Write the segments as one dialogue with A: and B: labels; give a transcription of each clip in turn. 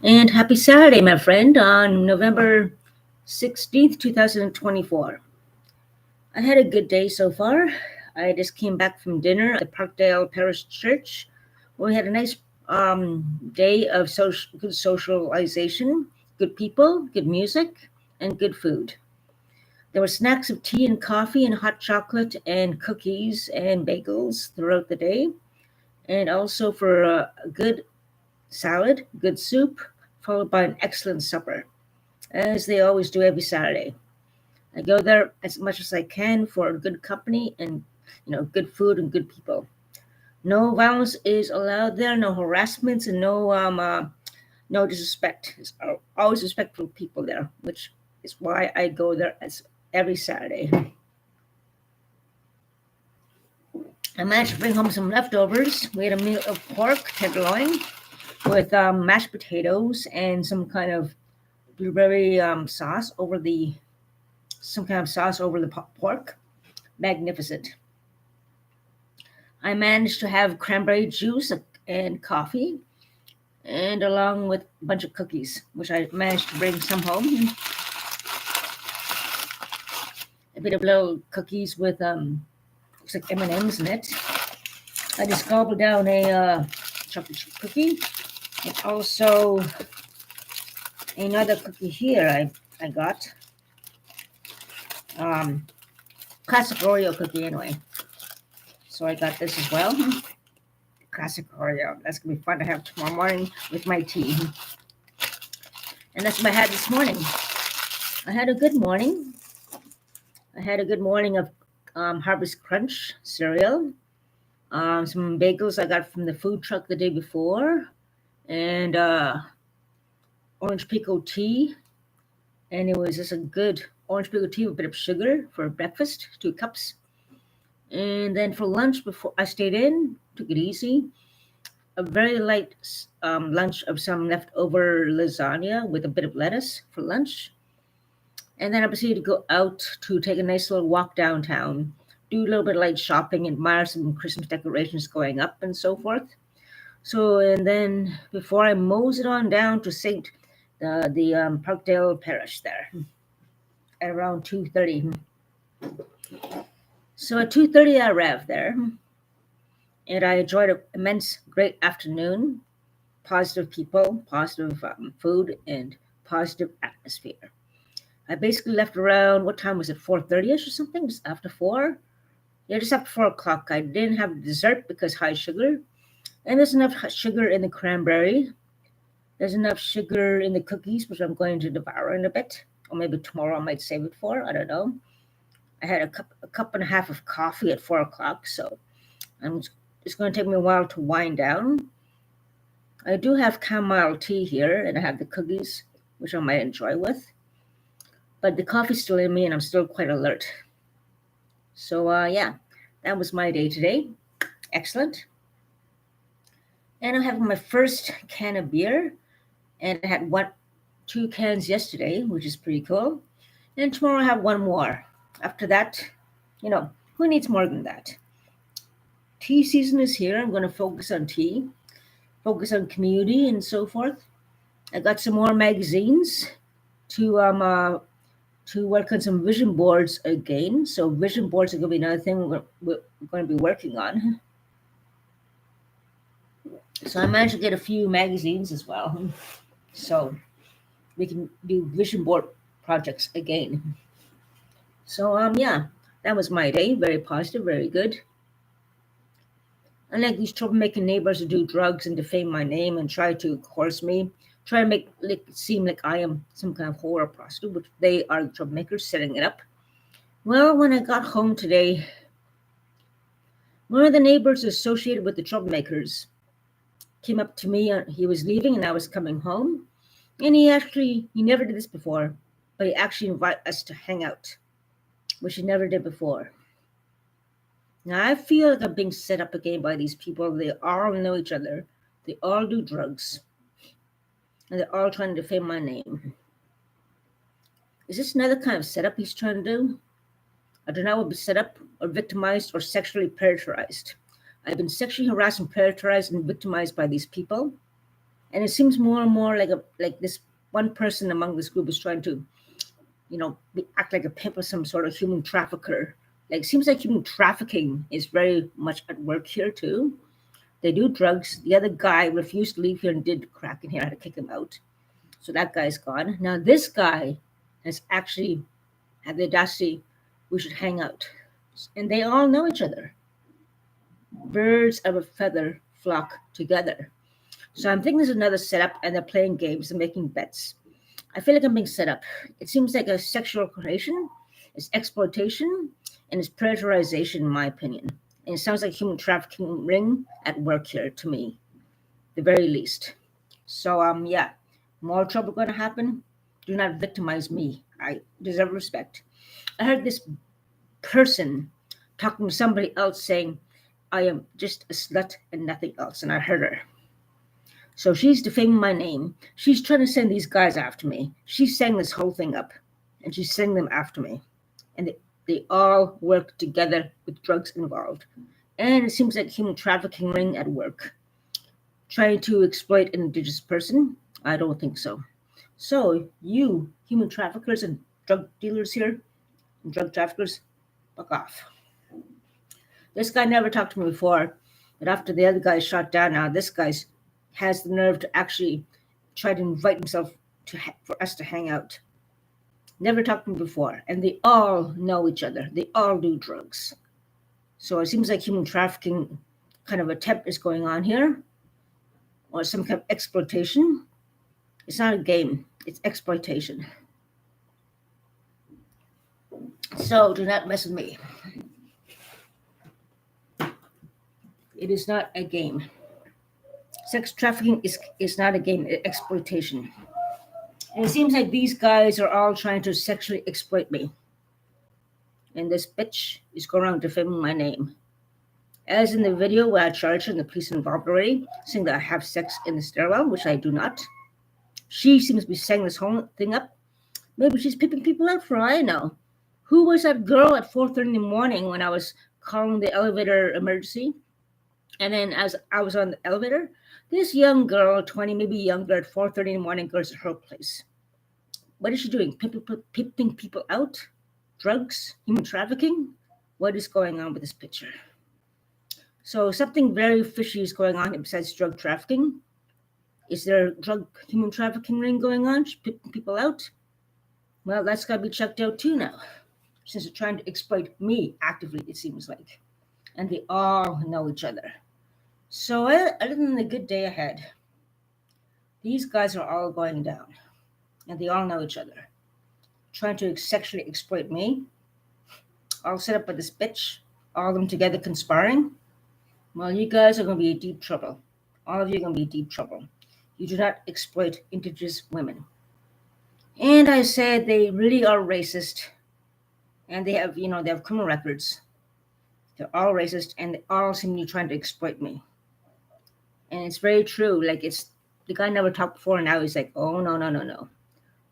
A: And happy Saturday, my friend, on November 16th, 2024. I had a good day so far. I just came back from dinner at the Parkdale Parish Church. We had a nice day of good socialization, good people, good music, and good food. There were snacks of tea and coffee and hot chocolate and cookies and bagels throughout the day, and also for a good salad, good soup, followed by an excellent supper, as they always do every Saturday. I go there as much as I can for good company and good food and good people. No violence is allowed there, no harassments, and no disrespect. It's always respectful people there, which is why I go there as every Saturday. I managed to bring home some leftovers. We had a meal of pork tenderloin with mashed potatoes and some kind of blueberry sauce over the some kind of sauce over the pork. Magnificent. I managed to have cranberry juice and coffee, and along with a bunch of cookies, which I managed to bring some home. A bit of little cookies with looks like M&Ms in it. I just gobbled down a chocolate chip cookie, and also another cookie here I got. Um, Classic Oreo cookie anyway. So I got this as well. Classic Oreo. That's gonna be fun to have tomorrow morning with my tea. And that's what I had this morning. I had a good morning. I had a good morning of Harvest Crunch cereal, some bagels I got from the food truck the day before, and orange pico tea. And it was just a good orange pico tea with a bit of sugar for breakfast, 2 cups. And then for lunch, before I stayed in, took it easy. A very light lunch of some leftover lasagna with a bit of lettuce for lunch. And then I proceeded to go out to take a nice little walk downtown, do a little bit of light shopping, admire some Christmas decorations going up and so forth. So, and then before I moseyed on down to St. The Parkdale Parish there at around 2:30. So at 2:30 I arrived there, and I enjoyed an immense, great afternoon, positive people, positive food, and positive atmosphere. I basically left around, what time was it, 4:30ish or something, just after 4. Yeah, just after 4 o'clock. I didn't have dessert because high sugar, and there's enough sugar in the cranberry. There's enough sugar in the cookies, which I'm going to devour in a bit, or maybe tomorrow I might save it for. I don't know. I had a cup and a half of coffee at 4 o'clock, so I'm it's going to take me a while to wind down. I do have chamomile tea here, and I have the cookies, which I might enjoy with. But the coffee's still in me, and I'm still quite alert. So yeah, that was my day today. Excellent. And I'm having my first can of beer, and I had 2 cans yesterday, which is pretty cool. And tomorrow I have one more. After that, who needs more than that? Tea season is here. I'm going to focus on tea, focus on community, and so forth. I got some more magazines to work on some vision boards again. So vision boards are going to be another thing we're going to be working on. So I managed to get a few magazines as well. So we can do vision board projects again. So yeah, that was my day. Very positive, very good. Unlike these troublemaking neighbors who do drugs and defame my name and try to coerce me, try to make it seem like I am some kind of whore or prostitute, which they are the troublemakers setting it up. Well, when I got home today, one of the neighbors associated with the troublemakers came up to me. He was leaving and I was coming home. And he never did this before, but he actually invited us to hang out, which he never did before. Now I feel like I'm being set up again by these people. They all know each other. They all do drugs. And they're all trying to defame my name. Is this another kind of setup he's trying to do? I do not want to be set up or victimized or sexually predarized. I've been sexually harassed and predarized and victimized by these people. And it seems more and more like this one person among this group is trying to, act like a pimp or some sort of human trafficker. Like, seems like human trafficking is very much at work here too. They do drugs. The other guy refused to leave here and did crack in here. I had to kick him out. So that guy's gone. Now this guy has actually had the audacity, we should hang out. And they all know each other. Birds of a feather flock together. So I'm thinking there's another setup and they're playing games and making bets. I feel like I'm being set up. It seems like a sexual creation, it's exploitation, and it's pressurization, in my opinion. And it sounds like a human trafficking ring at work here to me, the very least. So yeah, more trouble going to happen. Do not victimize me. I deserve respect. I heard this person talking to somebody else saying, I am just a slut and nothing else. And I heard her. So she's defaming my name. She's trying to send these guys after me. She's setting this whole thing up. And she's sending them after me. And they all work together with drugs involved. And it seems like human trafficking ring at work. Trying to exploit an indigenous person? I don't think so. So you, human traffickers and drug dealers here, and drug traffickers, fuck off. This guy never talked to me before, but after the other guy shot down, now this guy has the nerve to actually try to invite himself for us to hang out. Never talked to me before, and they all know each other. They all do drugs. So it seems like human trafficking kind of attempt is going on here, or some kind of exploitation. It's not a game, it's exploitation. So do not mess with me. It is not a game. Sex trafficking is not a game, it's exploitation. And it seems like these guys are all trying to sexually exploit me. And this bitch is going around defaming my name. As in the video where I charged her and the police involved already, saying that I have sex in the stairwell, which I do not. She seems to be setting this whole thing up. Maybe she's pimping people out for all I know. Who was that girl at 4:30 in the morning when I was calling the elevator emergency? And then as I was on the elevator, this young girl, 20, maybe younger, at 4:30 in the morning, goes to her place. What is she doing? Pimping people out? Drugs? Human trafficking? What is going on with this picture? So something very fishy is going on besides drug trafficking. Is there a human trafficking ring going on? She's pimping people out? Well, that's got to be checked out too now, since they're trying to exploit me actively, it seems like. And they all know each other. So other than the good day ahead, these guys are all going down. And they all know each other. Trying to sexually exploit me. All set up by this bitch. All of them together conspiring. Well, you guys are going to be in deep trouble. All of you are going to be in deep trouble. You do not exploit indigenous women. And I said they really are racist. And they have criminal records. They're all racist and they all seem to be trying to exploit me. And it's very true. Like, it's the guy never talked before, and now he's like, oh, no.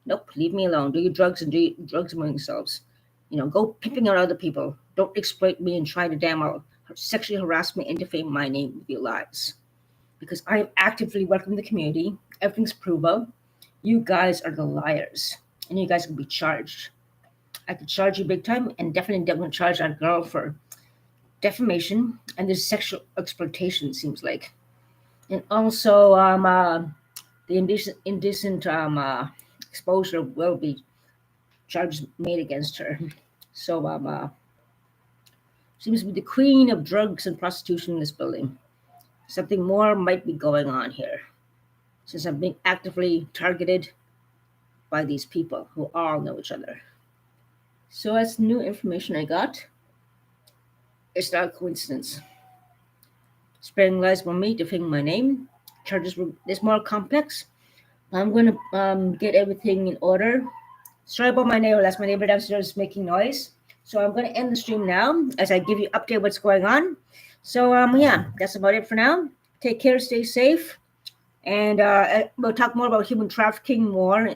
A: Nope, leave me alone. Do your drugs and do drugs among yourselves. Go pimping out other people. Don't exploit me and try to sexually harass me and defame my name with your lies. Because I am actively welcoming the community. Everything's provable. You guys are the liars. And you guys can be charged. I could charge you big time, and definitely going to charge that girl for defamation and there's sexual exploitation, it seems like. And also the indecent exposure will be charges made against her. So seems to be the queen of drugs and prostitution in this building. Something more might be going on here, since I'm being actively targeted by these people who all know each other. So that's new information I got. It's not a coincidence. Spreading lies about me, defaming my name. Charges is more complex. I'm going to get everything in order. Sorry about my neighbor. That's my neighbor downstairs making noise. So I'm going to end the stream now as I give you an update what's going on. So yeah, that's about it for now. Take care, stay safe. And we'll talk more about human trafficking more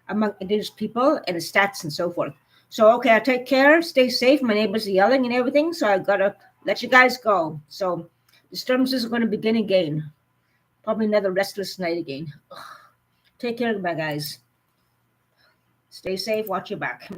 A: among indigenous people and the stats and so forth. So, okay, I'll take care. Stay safe. My neighbors are yelling and everything, so I got to let you guys go. So disturbances are going to begin again. Probably another restless night again. Take care, my guys. Stay safe. Watch your back.